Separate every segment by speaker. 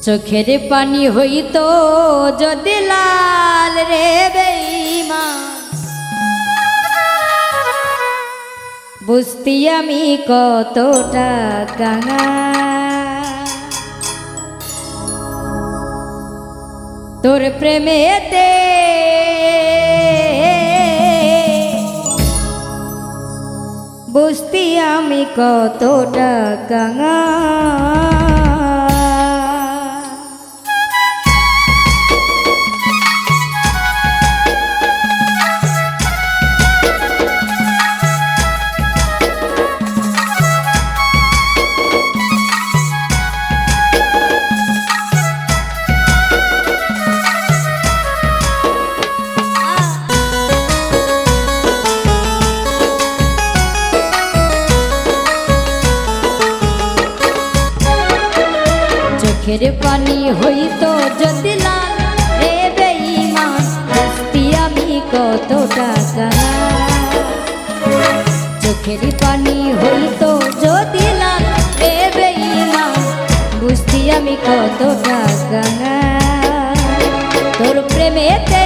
Speaker 1: চোখের পানি হইতো যদি লাল রে বেঈমান, বুঝতি আমি কতটা কাঙাল। তোর প্রেমেতে বুঝতি আমি কতটা কাঙাল। চোখের পানি হইতো যদি লাল রে বেঈমান, বুঝতি আমি কতটা কাঙাল। চোখের পানি হইতো যদি লাল রে বেঈমান, বুঝতি আমি কতটা কাঙাল। তোর প্রেমেতে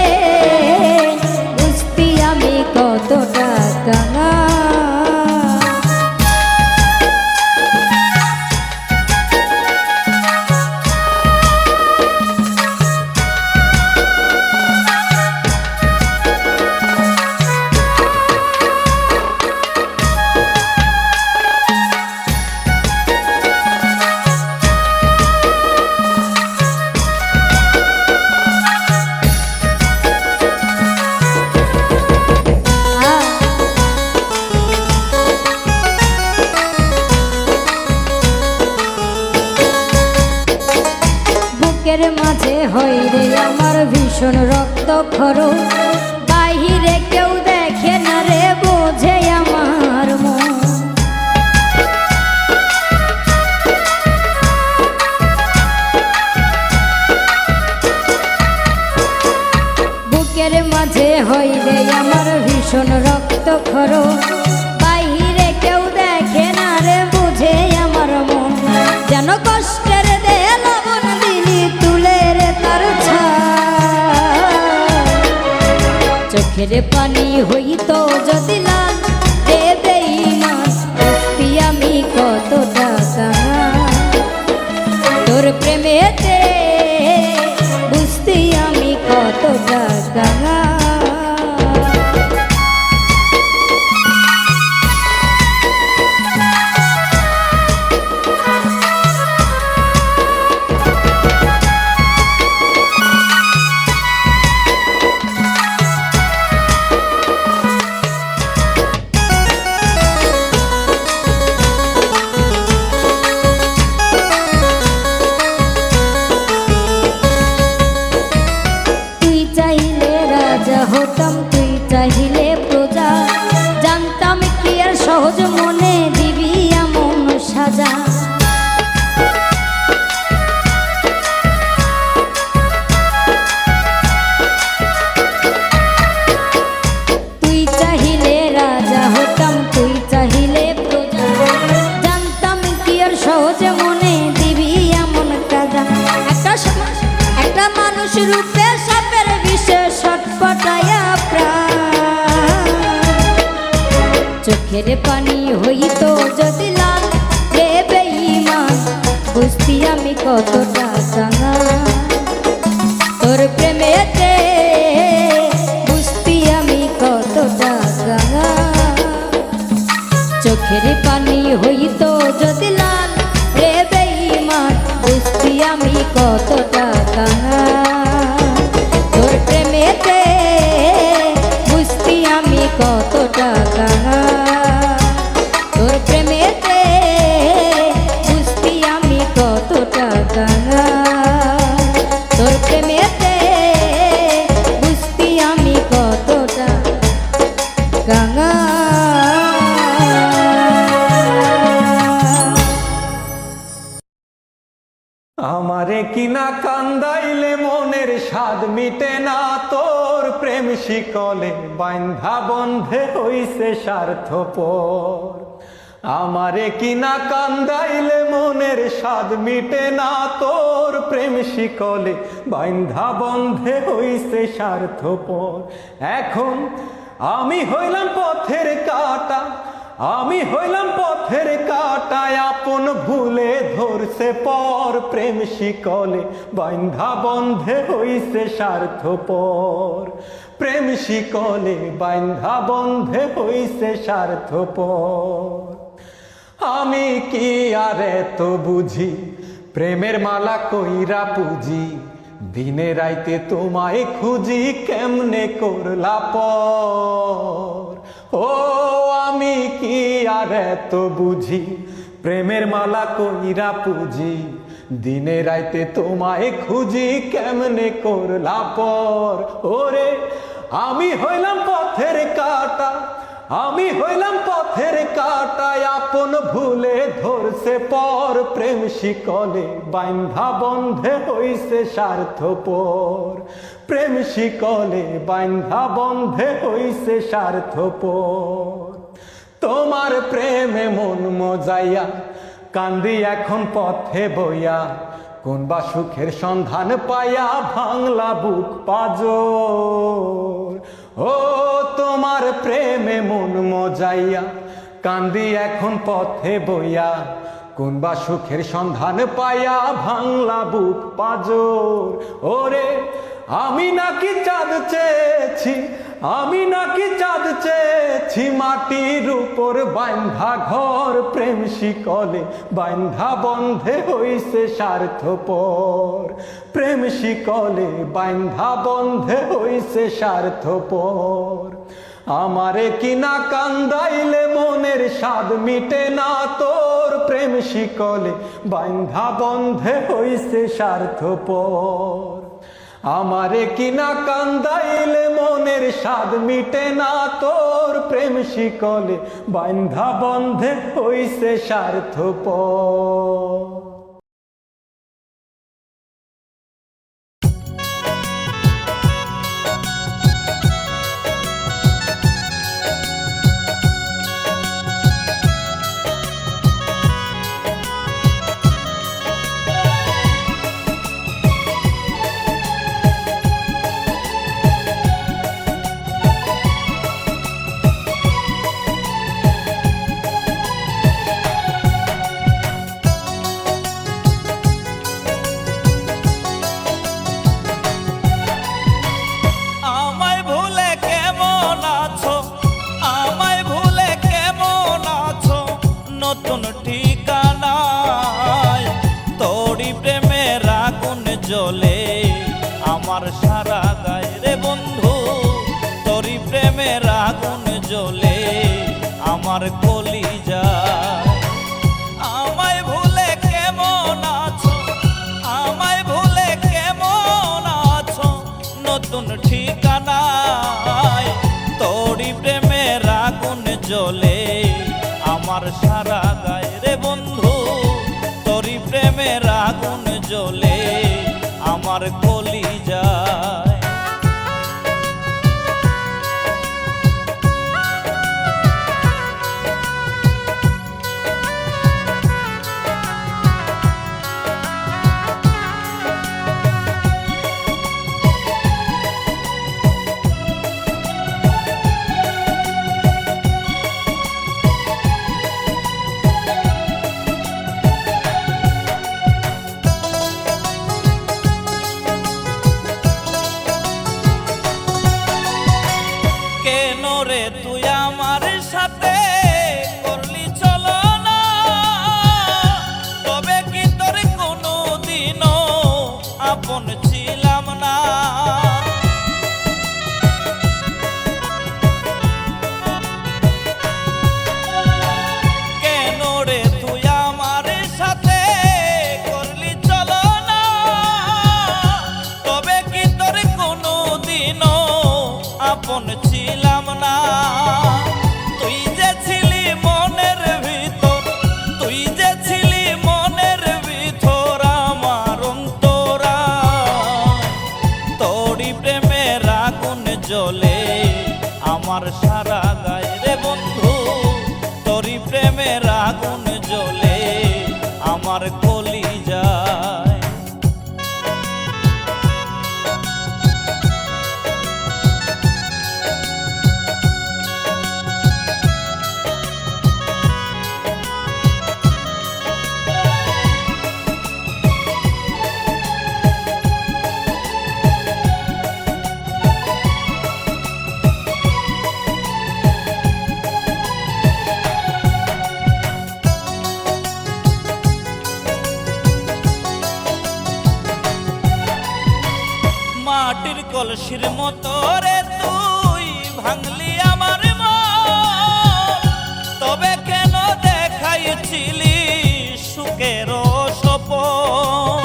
Speaker 1: বুঝতি আমি কতটা কাঙাল। বুকের মাঝে হয় রে আমার ভীষণ রক্ত খরচ, বাহিরে কেউ দেখে না রে বোঝে আমার মন। বুকের মাঝে হয় রে আমার ভীষণ রক্ত খরচ, বাহিরে কেউ দেখে না রে বুঝে আমার মন। যেন কষ্টের দে লবণ দিলি তুলে রে তার ছাই। চোখের পানি হইতো যদি লাল রে বেঈমান, বুঝতি আমি কতটা কাঙাল। তোর প্রেমেতে বুঝতি আমি কতটা কাঙাল। হতাম তুই চাইলে প্রজা, জানতাম কি আর সহজ মনে দিবি এমন সাজা। তুই চাইলে রাজা হতাম তুই চাইলে প্রজা, জানতাম কি আর সহজ মনে দিবি এমন কাজা। একটা মানুষ রূপে সাপের বিশেষ ছটপটায়া প্রাণ। চোখের পানি হইতো যদি লাল রে বেঈমান, বুঝতি আমি কতটা কাঙাল। তোর প্রেমেতে বুঝতি আমি কতটা কাঙাল। চোখের পানি হইতো যদি লাল রে বেঈমান, বুঝতি আমি কতটা কাঙাল। তোর প্রেমেতে বুঝতি আমি কতটা কাঙাল। তোর প্রেমেতে বুঝতি আমি কতটা কাঙাল। তোর প্রেমেতে বুঝতি আমি কতটা কাঙাল।
Speaker 2: আমারে কিনা কান্দাইলে মনের স্বাদ মিটে না, তোর প্রেম শিকলে বান্ধা বন্ধে হইছে স্বার্থপর। আমারে কিনা কান্দাইলে মনের স্বাদ মিটে না তোর প্রেম শিকলে বাইন্ধা বন্ধে হইছে স্বার্থপর। এখন আমি হইলাম পথের কাঁটা, আমি হইলাম পথের কাঁটায় আপন ভুলে ধরছে পর প্রেম শিকলে বাইন্ধা বন্ধে হইছে স্বার্থপর। প্রেম শিকলে বাইন্ধা বন্ধে হইছে স্বার্থপর। আমি কি আর এত বুঝি প্রেমের মালা কইরা পুজি, দিনে রাইতে তোমায় খুঁজি কেমনে করলা পর। ও আমি কি আর এত বুঝি প্রেমের মালা কইরা পুজি, দিনে রাইতে তোমায় খুঁজি কেমনে করলা পর। ওরে আমি হইলাম পথের কাঁটা, আমি হইলাম পথের কাঁটায় আপন ভুলে ধরছে পর প্রেম শিকলে বাইন্ধা বন্ধে হইছে স্বার্থপর। প্রেম শিকলে বাইন্ধা বন্ধে হইছে স্বার্থপর। তোমার প্রেমে মন মজাইয়া কান্দি এখন পথে বইয়া, কোন বা সুখের সন্ধান পাইয়া ভাঙলা বুক পাজর। ও তোমার প্রেমে মন মজাইয়া কান্দি এখন পথে বইয়া, কোন বা সুখের সন্ধান পাইয়া ভাঙলা বুক পাজর। ওরে আমি নাকি চাঁদ চেয়েছি, আমি নাকি চাঁদ চেয়েছি মাটির উপর বাইন্ধা ঘর প্রেম শিকলে বাইন্ধা বন্ধে হইছে স্বার্থপর। প্রেম শিকলে বাইন্ধা বন্ধে হইছে স্বার্থপর। আমারে কিনা কান্দাইলে মনের স্বাদ মিটে না তোর প্রেম শিকলে বাইন্ধা বন্ধে হইছে স্বার্থপর। আমারে কিনা কান্দাইলে মনের স্বাদ মিটে না তোর প্রেম শিকলে বাইন্ধা বন্ধে হইছে স্বার্থপর।
Speaker 3: নতুন ঠিকানায় তোরি প্রেমের আগুন জ্বলে আমার সারা গায়ে রে বন্ধু, তোরি প্রেমের আগুন জ্বলে আমার কলিজায়। আমায় ভুলে কেমন আছো, আমায় ভুলে কেমন আছো নতুন ঠিকানায় তোরি প্রেমের আগুন জ্বলে আমার সারা গায়ে রে বন্ধু, তোরি প্রেমের আগুন জ্বলে আমার কলিজায়। তুই আমার সাথে করলি চলো না, তবে কি তোর কোনো দিনও আপন ছিলাম না। কেন রে তুই আমার সাথে করলি চলো না, তবে কি তোর কোনো দিনও আপন ছিলাম না। তুই যে ছিলি মনের ভিতর, তুই যে ছিলি মনের ভিতর আমার অন্তরায়, তোরি প্রেমের আগুন জ্বলে আমার সারা গায়ে রে বন্ধু, তোরি প্রেমের আমার কলিজায়। মাটির কলসির মতো রে তুই ভাঙলি আমার মন, তবে কেন দেখাইছিলি সুখের স্বপন।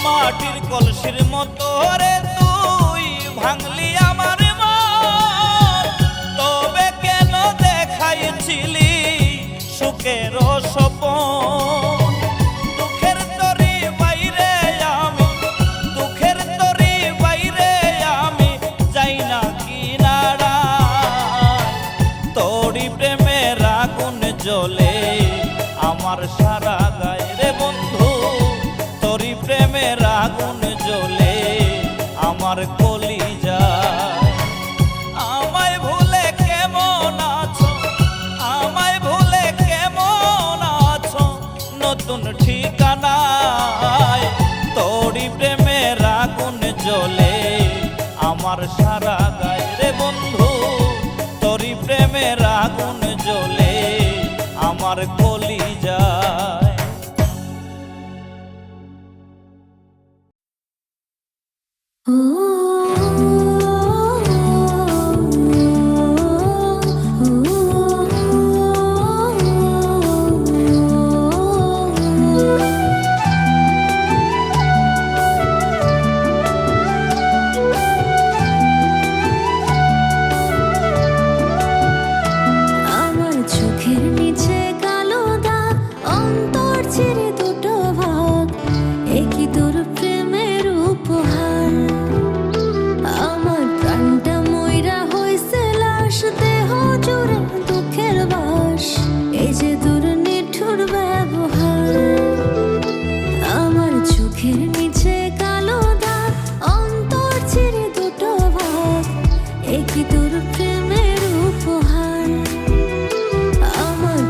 Speaker 3: মাটির কলসির মতো রে তুই ভাঙলি আমার মন, তবে কেন দেখাইছিলি সুখের স্বপন। দুঃখের তরি বাইরে আমি, দুঃখের তরি বাইরে আমি যাই না কিনারায়। তোরি প্রেমের আগুন জ্বলে আমার সারা গায়ে রে বন্ধু, তোরি প্রেমের আগুন জ্বলে আমার কলিজায়। আমায় ভুলে কেমন আছো, আমায় ভুলে কেমন আছো নতুন ঠিকানায়। তোরি প্রেমের আগুন জ্বলে আমার সারা গায়ে রে বন্ধু, তোরি প্রেমের আগুন জ্বলে আমার কলিজায়।
Speaker 4: আমার চোখের নিচে কালো দাগ, অন্তর ছিঁড়ে দুটো ভাগ, একই তোর প্রেমের উপহার। আমার প্রাণটা ময়রা হইছে লাশ, দেহ জুড়ে দুঃখের বাস, এই যে তোর নিঠুর ব্যবহার। আমার চোখের নিচে কালো দাগ, অন্তর ছিঁড়ে দুটো ভাগ, একই তোর প্রেমের উপহার। আমার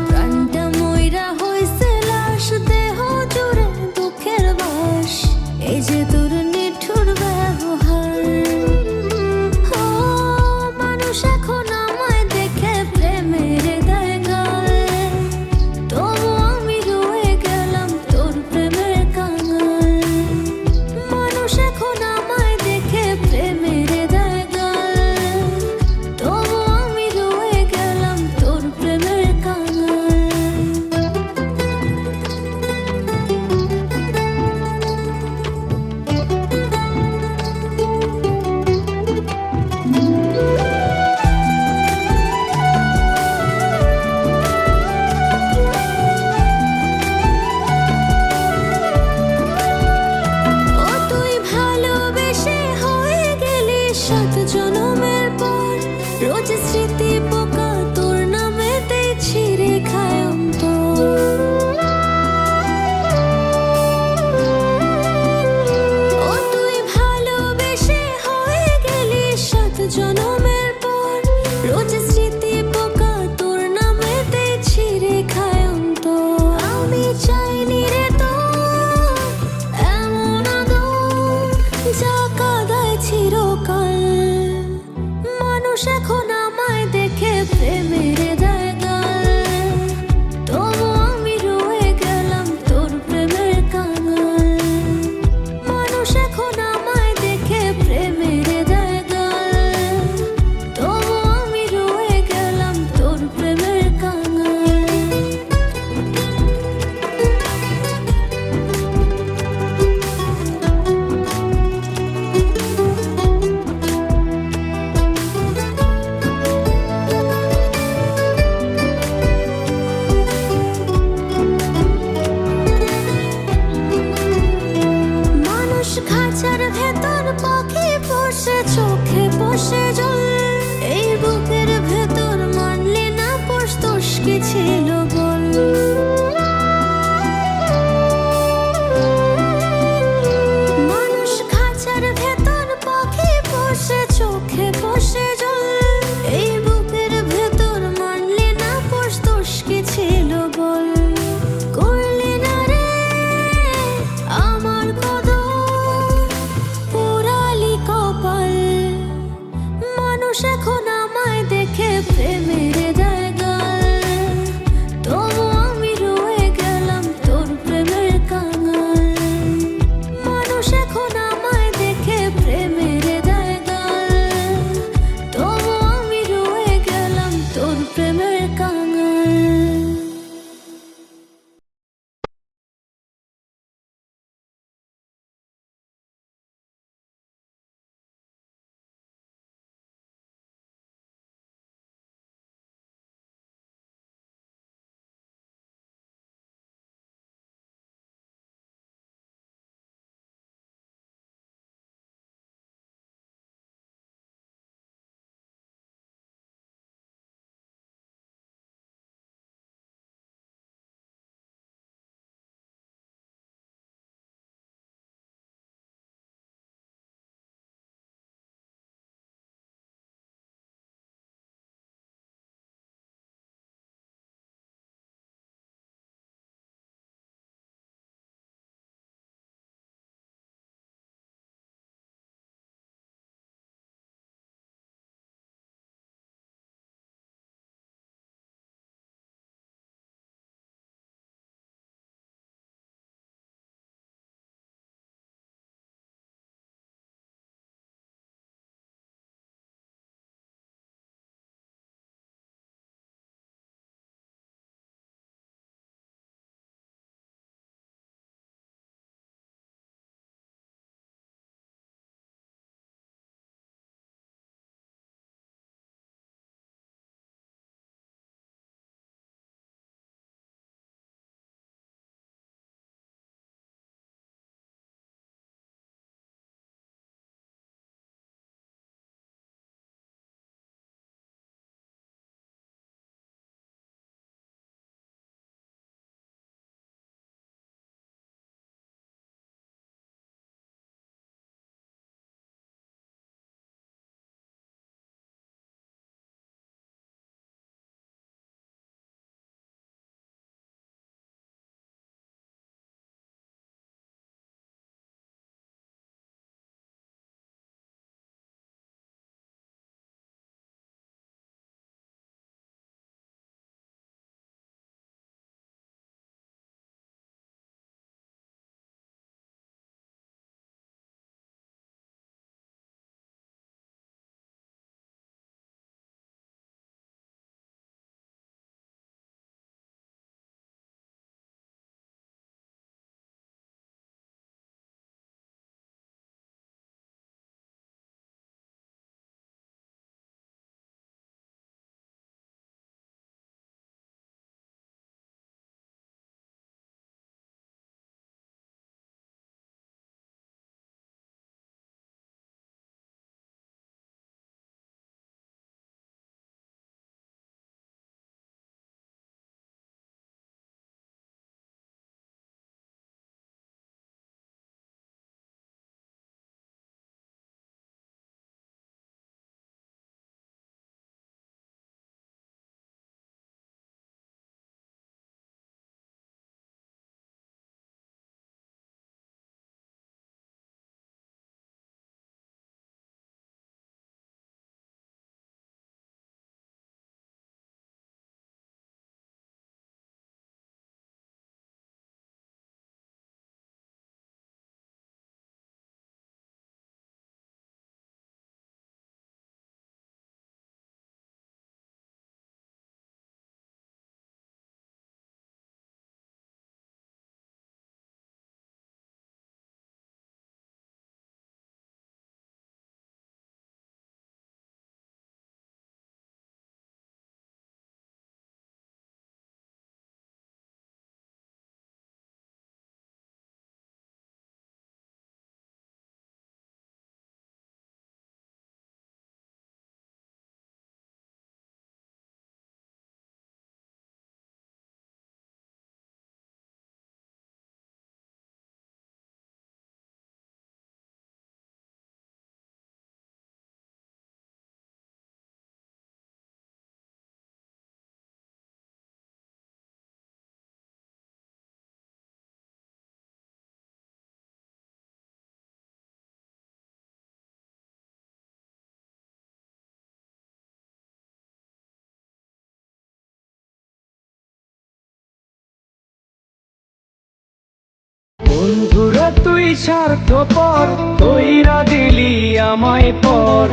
Speaker 5: তুই স্বার্থপর কইরা দিলি আমায় পর,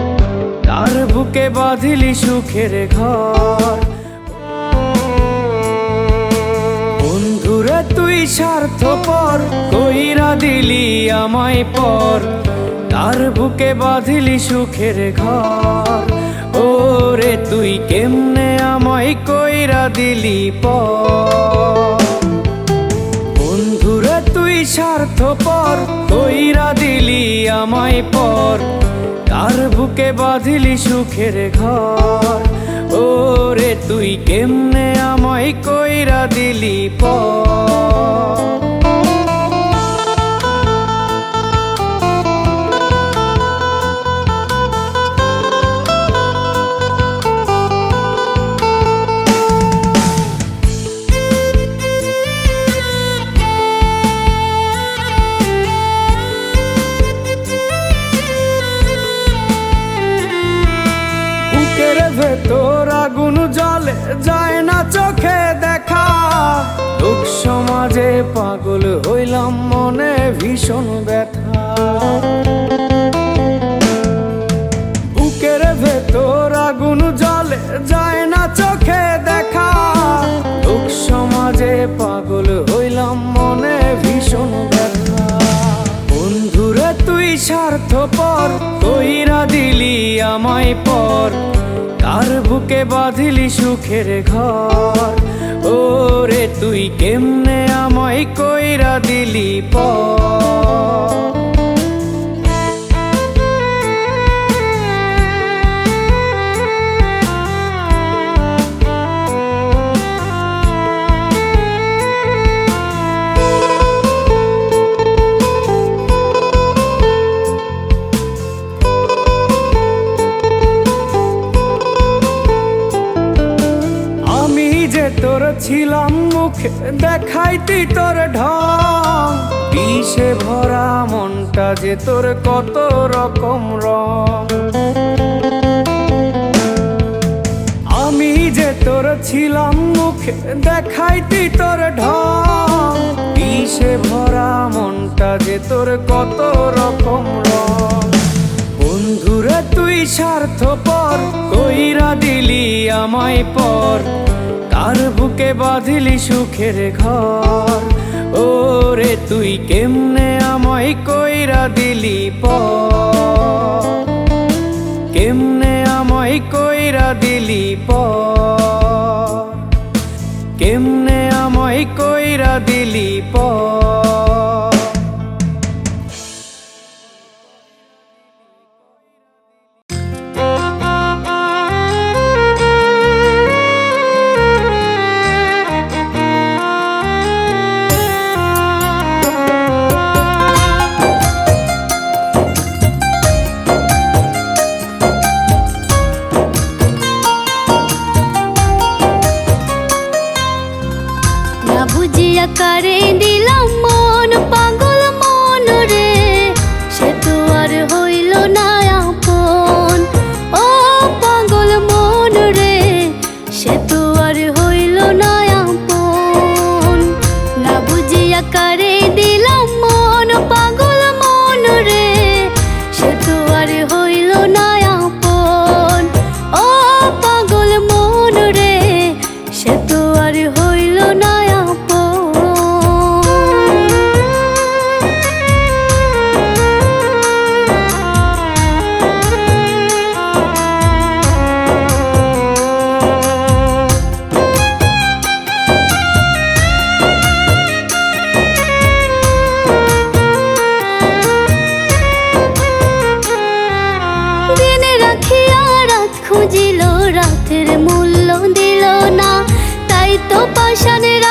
Speaker 5: তার বুকে বাঁধিলি সুখের ঘর। বন্ধুরে তুই স্বার্থপর কইরা দিলি আমায় পর, তার বুকে বাঁধিলি সুখের ঘর। ওরে তুই কেমনে আমায় কইরা দিলি পর। বন্ধুরে তুই স্বার্থপর কইরা দিলি আমায় পর, তার বুকে বাঁধিলি সুখের ঘর। ওরে তুই কেমনে আমায় কইরা দিলি পর। ভেতর আগুন জ্বলে যায় না চোখে দেখা, লোক সমাজে পাগল হইলাম মনে ভীষণ ব্যথা। বুকের ভেতর আগুন জ্বলে যায় না চোখে দেখা, লোক সমাজে পাগল হইলাম মনে ভীষণ ব্যথা। বন্ধুরে তুই স্বার্থপর কইরা দিলি আমায় পর, তার বুকে বাঁধিলি সুখের ঘর। ওরে তুই কেমনে আমায় কইরা দিলি পর। তোর ছিলাম মুখে দেখাইতি তোর ঢং, বিষে ভরা মনটা যে তোর কত রকম রং। আমি যে তোর ছিলাম মুখে দেখাইতি তোর ঢং, বিষে ভরা মনটা যে তোর কত রকম রং। বন্ধুরে তুই স্বার্থপর কইরা দিলি আমায় পর, তার বুকে বাঁধিলি সুখের ঘর। ওরে তুই কেমনে আমায় কইরা দিলি পর। কেমনে আমায় কইরা দিলি পর। কেমনে আমায় কইরা দিলি পর।
Speaker 4: করে দিলাম মন পাগল মন রে, সে তো আর হইল না আপন। ও পাগল মন রে, সে তো আর হইল না আপন। না বুঝিয়া করে দিলাম মন পাগল মন রে, সে তো আর হইল না আপন। ও পাগল মন রে, সে তো আর হইল না খুঁজিল রাতের মূল্য দিল না, তাই তো পাষাণের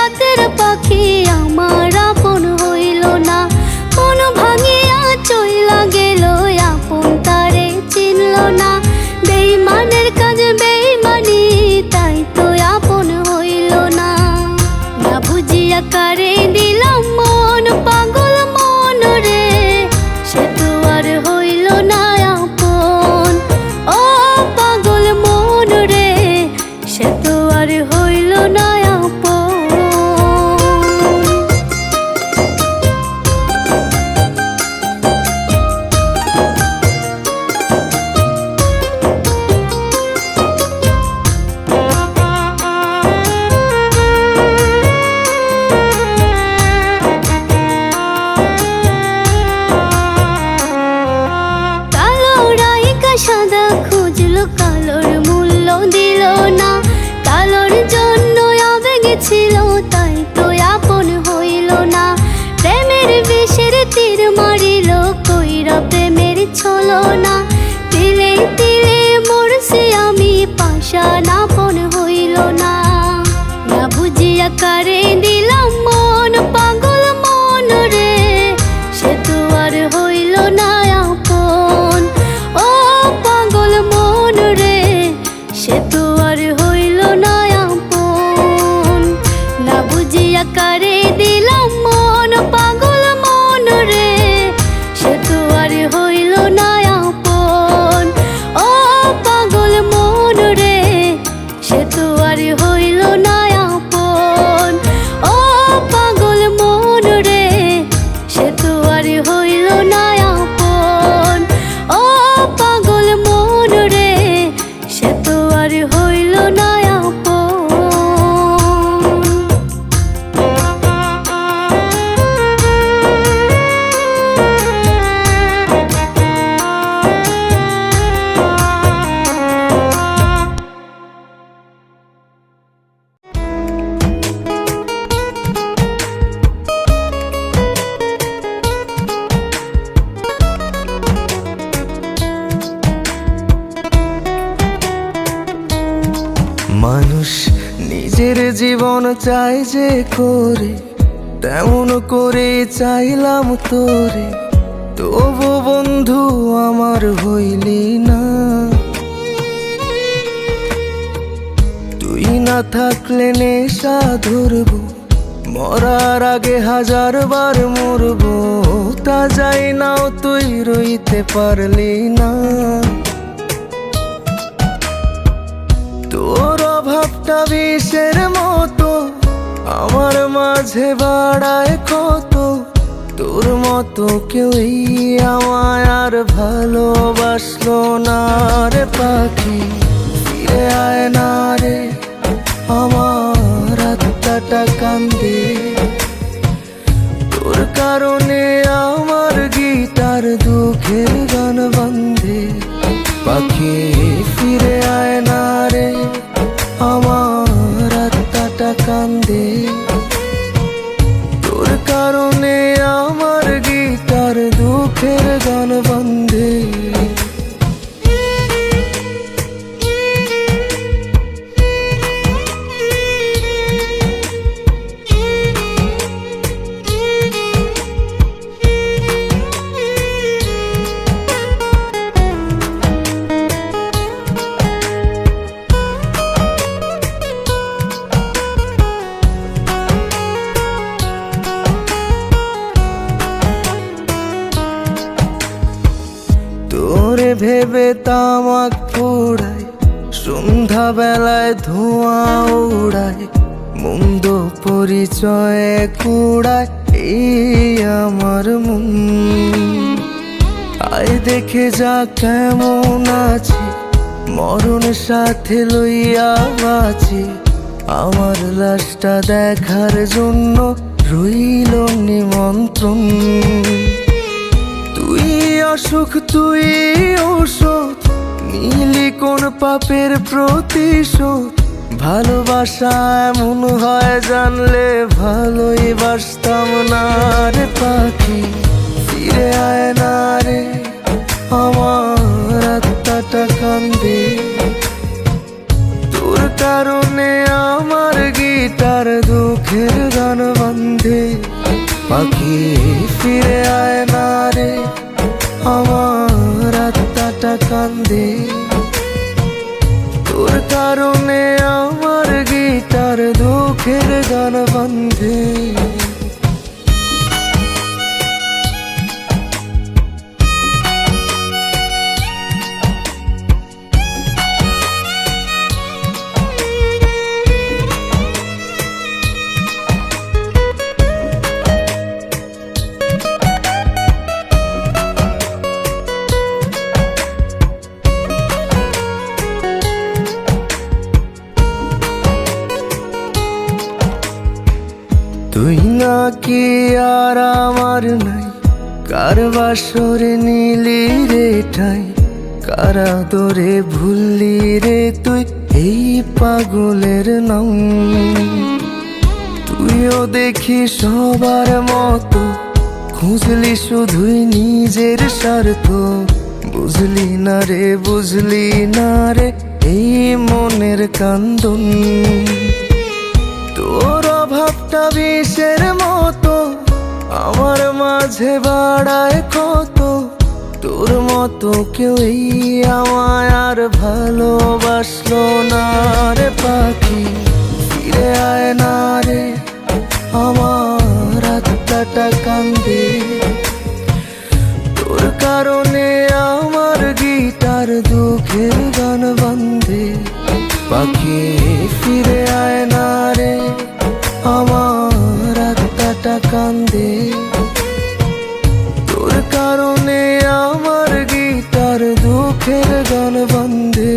Speaker 4: তাই তো আপন হইল না। প্রেমের বিষের তীর মারিল কইরা প্রেমের ছলনা। তিলে তিলে মরছি আমি পাশান আপন হইল না। না বুঝিয়া কারে দিলাম মন পাগল মন রে, সে তো আর হইল না আপন। ও পাগল মন রে, সে তো আর হইল না আপন। না বুঝিয়া কারে দিলাম মন পাগল মন রে, সে তো আর হইল না আপন। ও পাগল মন রে, সে তো আর হইল না আপন। ও পাগল মন রে, সে তো আর হইল না আপন। ও পাগল মন রে, সে তো আর হইল না আপন।
Speaker 5: মানুষ নিজের জীবন চায় যে করে, তেমন করে চাইলাম তোরে। তবু বন্ধু আমার হইলি না। তুই না থাকলে নেশা ধরবো, মরার আগে 1000 বার মরবো। তা যাই নাও তুই রইতে পারলি না। তোর অভাবটা বিষের মতো আমার মাঝে বাড়ায় কত। তোর মতো কেউই আমায় আর ভালোবাসলো না রে পাখি। ফিরে আয় না রে, আমার আত্মাটা কান্দে। তোর কারণে আমার গিটার দুঃখের গান বান্ধে। পাখি ফিরে আয় না রে, আমার আত্মাটা কান্দে। তোর কারণে আমার গিটার দুঃখের গান বান্ধে। তোরে ভেবে তামাক পোড়ায়, সন্ধ্যা বেলায় ধোঁয়া উড়ায়। মন্দ পরিচয়ে কুড়ায় এই আমার মন। আয় দেখে যা কেমন আছে, মরণ সাথে লইয়া বাঁচি। আমার লাশটা দেখার জন্য রইল নিমন্ত্রণ। তুই অসুখ তুই ঔষধ, নীলি কোন পাপের প্রতিশোধ। ভালোবাসা এমন হয় জানলে ভালোই বাসতাম না রে পাখি। ফিরে আয় না রে, আমার আত্মাটা কান্দে। তোর কারণে আমার গিটার দুঃখের গান বান্ধে। পাখি ফিরে আয় না রে, আমার আত্মাটা কান্দে। তোর কারণে আমার গিটার দুঃখের গান বান্ধে। তুই নাকি আর আমার নাই, কার বাসরে নিলি রে ঠাই। কারা দরে ভুললি রে তুই এই পাগলের নাম। তুইও দেখি সবার মতো খুঁজলি শুধুই নিজের স্বার্থ। বুঝলি না রে, বুঝলি না রে এই মনের কান্দন। তোর অভাবটা বিষের মতো আমার মাঝে বাড়ায় কত। তোর মতো কেউ এই আমায় আর ভালোবাসলো না রে পাখি। ফিরে আয় না রে, আমার আত্মাটা কান্দে। তোর কারণে আমার গিটার দুঃখের গান বান্ধে। পাখি ফিরে আয় না রে, আমার আত্মাটা কান্দে। তোর কারণে আমার গিটার দুঃখের গান বান্ধে।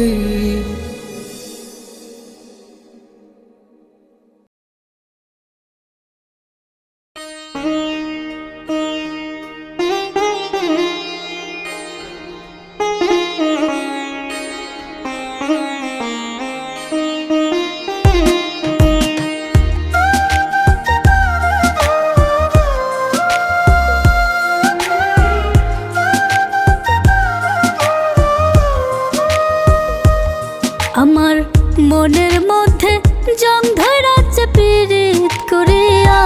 Speaker 4: আমার মনের মধ্যে জং ধরাচ্ছে পীড়িত করিয়া।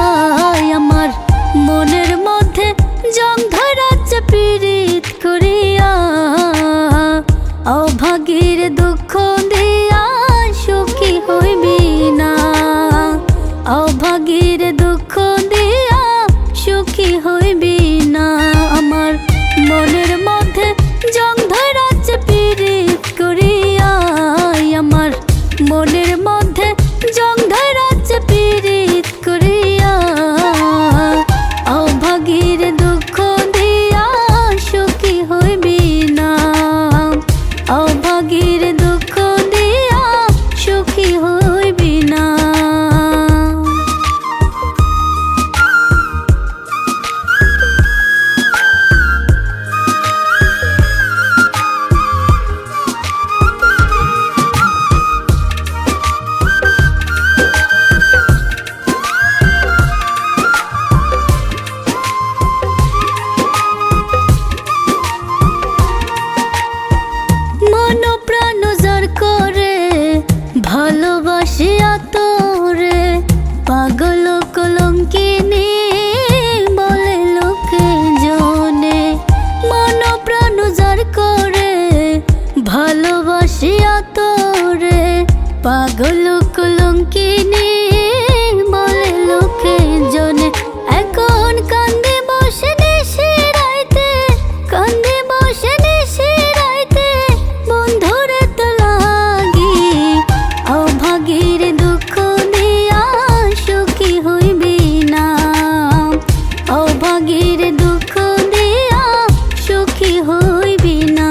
Speaker 4: আমার মনের মধ্যে জং ধরাচ্ছে পীড়িত করিয়া। অভাগীর দুঃখ দিয়া সুখী হইবি না। অভাগীর দুঃখ দিয়া সুখী হইবি না। আমার মনের মধ্যে জং ধরাচ্ছে পীড়িত করিয়া। আমার মনের মধ্যে জং ধরাচ্ছে পীড়িত করিয়া। অভাগীর দুঃখ দিয়া সুখী হইবি না। অভাগীর দুঃখ দিয়া সুখী হইবি না। মন প্রাণ যার করে ভালোবাসিয়া তোরে। পাগল কলঙ্কিনী বলে লোকে জনে। মন প্রাণ যার করে ভালোবাসিয়া তোরে। পাগল কলঙ্কিনী বলে লোকে জনে। এখন কান্দে বসে নিশি রাইতে, কান্দে বসে নিশি রাইতে বন্ধুরে তো লাগি। অভাগীর দুঃখ দিয়া সুখী হইবি না। অভাগীর দুঃখ দিয়া সুখী হইবি না।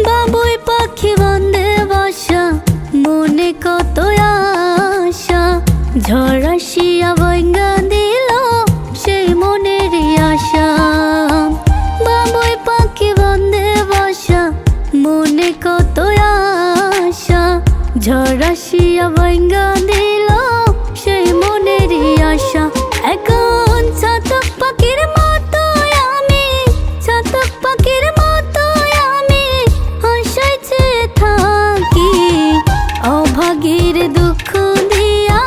Speaker 4: বাবুই পাখি বান্ধে বাসা, মনে কত আশা। ঝড় আসিয়া ভাঙা দিল সেই মনের আশা। বাবুই পাখি বান্ধে বাসা, মনে কত আশা। ঝড় আসিয়া ভাঙা দিল সেই মনের আশা। এখন চাতক পাখির মতো আমি, চাতক পাখির মতো আমি আশায় চেয়ে থাকি। অভাগীর দুঃখ দিয়া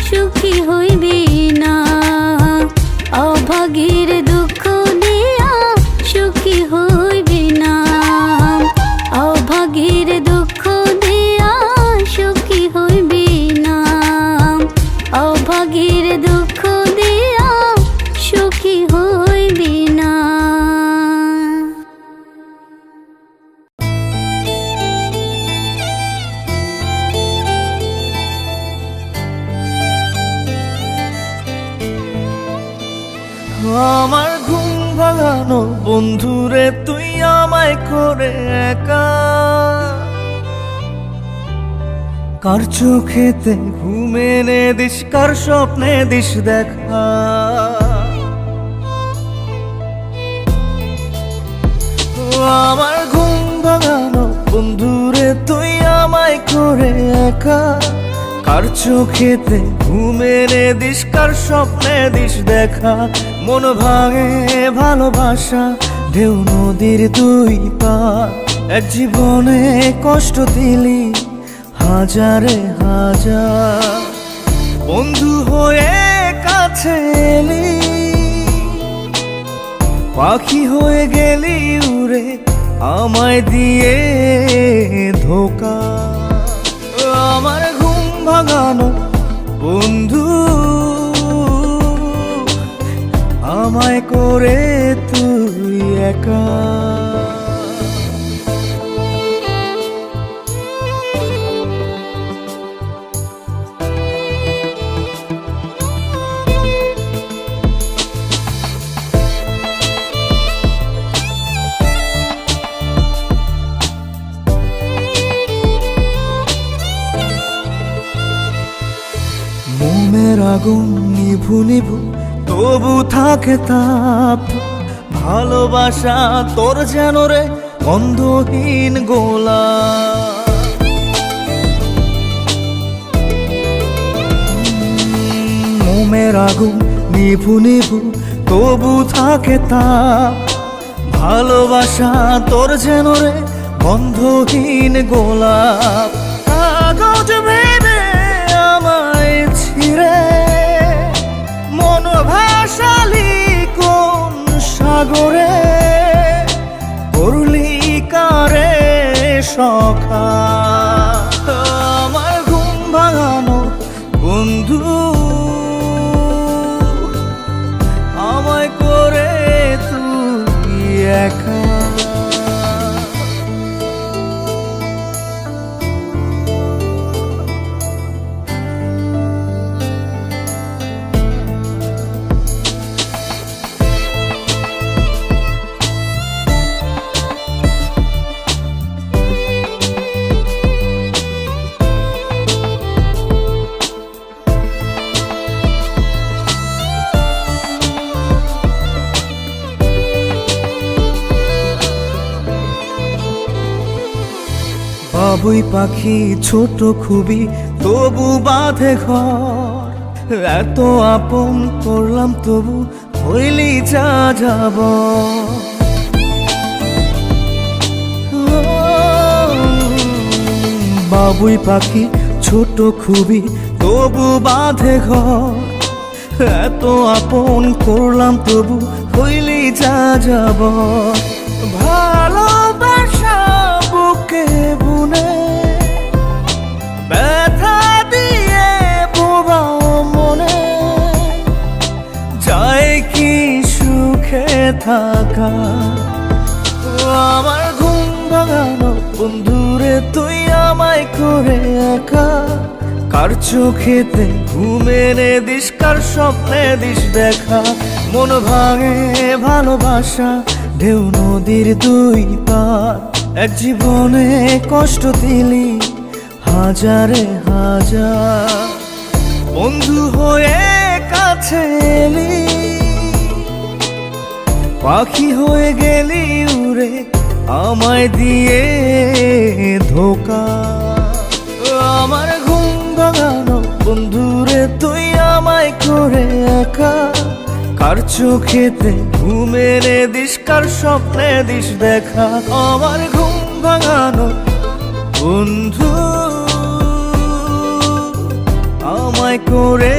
Speaker 4: সুখী হইবি না। অভাগীর দুঃখ দিয়া সুখী হইবি না। অভাগীর দুঃখ দিয়া সুখী হইবি না। অভাগীর দুঃখ দিয়া সুখী হইবি না।
Speaker 3: আমার ঘুম ভাঙানো বন্ধুরে তুই আমায় করে একা। কার চোখেতে ঘুম এনে দিস, কার স্বপ্নে দিস দেখা। ও আমার ঘুম ভাঙানো বন্ধুরে তুই আমায় করে একা। কার চোখেতে ঘুম এনে দিস, কার স্বপ্নে দিস দেখা। মন ভাঙে ভালোবাসা ঢেউ নদীর দুই পার। এক জীবনে কষ্ট দিলি হাজারে হাজার, বন্ধু হয়ে কাছে এলি, পাখি হয়ে গেলি উড়ে আমায় দিয়ে ধোকা। আমার ঘুম ভাঙানো বন্ধু আমায় করে তুই একা। মোমের আগুন নিভু নিভু তবু থাকে তাপ। ভালোবাসা তোর যেন রে গন্ধহীন গোলাপ। মোমের আগুন নিভু নিভু তবু থাকে তাপ। ভালোবাসা তোর যেন রে গন্ধহীন গোলাপ। কাগজ ভেবে আমায় ছিঁড়ে মন ভাসালি কোন সাগরে। করলি কারে সখা আমার ঘুম ভাঙানো বন্ধু আমায় করে তুই একা। বাবুই পাখি ছোট খুবই তবু বাঁধে ঘর। এত আপন করলাম তবু হইলি যা যাব। বাবুই পাখি ছোট খুবই তবু বাঁধে ঘর। এত আপন করলাম তবু হইলি যা যাব। ভালোবাসা বুকে বুনে ব্যথা দিয়ে বোবা মনে যায় কি সুখে থাকা। আমার ঘুম ভাঙানো বন্ধুরে তুই আমায় করে একা। কার চোখেতে ঘুম এনে দিস, কার স্বপ্নে দিস দেখা। মন ভাঙে ভালোবাসা ঢেউ নদীর দুই পার। এক জীবনে কষ্ট দিলি হাজারে হাজার, বন্ধু হয়ে কাছে এলি, পাখি হয়ে গেলি উড়ে আমায় দিয়ে ধোকা। আমার ঘুম ভাঙানো বন্ধুরে তুই আমায় করে একা। কার চোখেতে ঘুম এনে দিস, কার স্বপ্নে দিস দেখা। আমার ঘুম ভাঙানো বন্ধু আমায় করে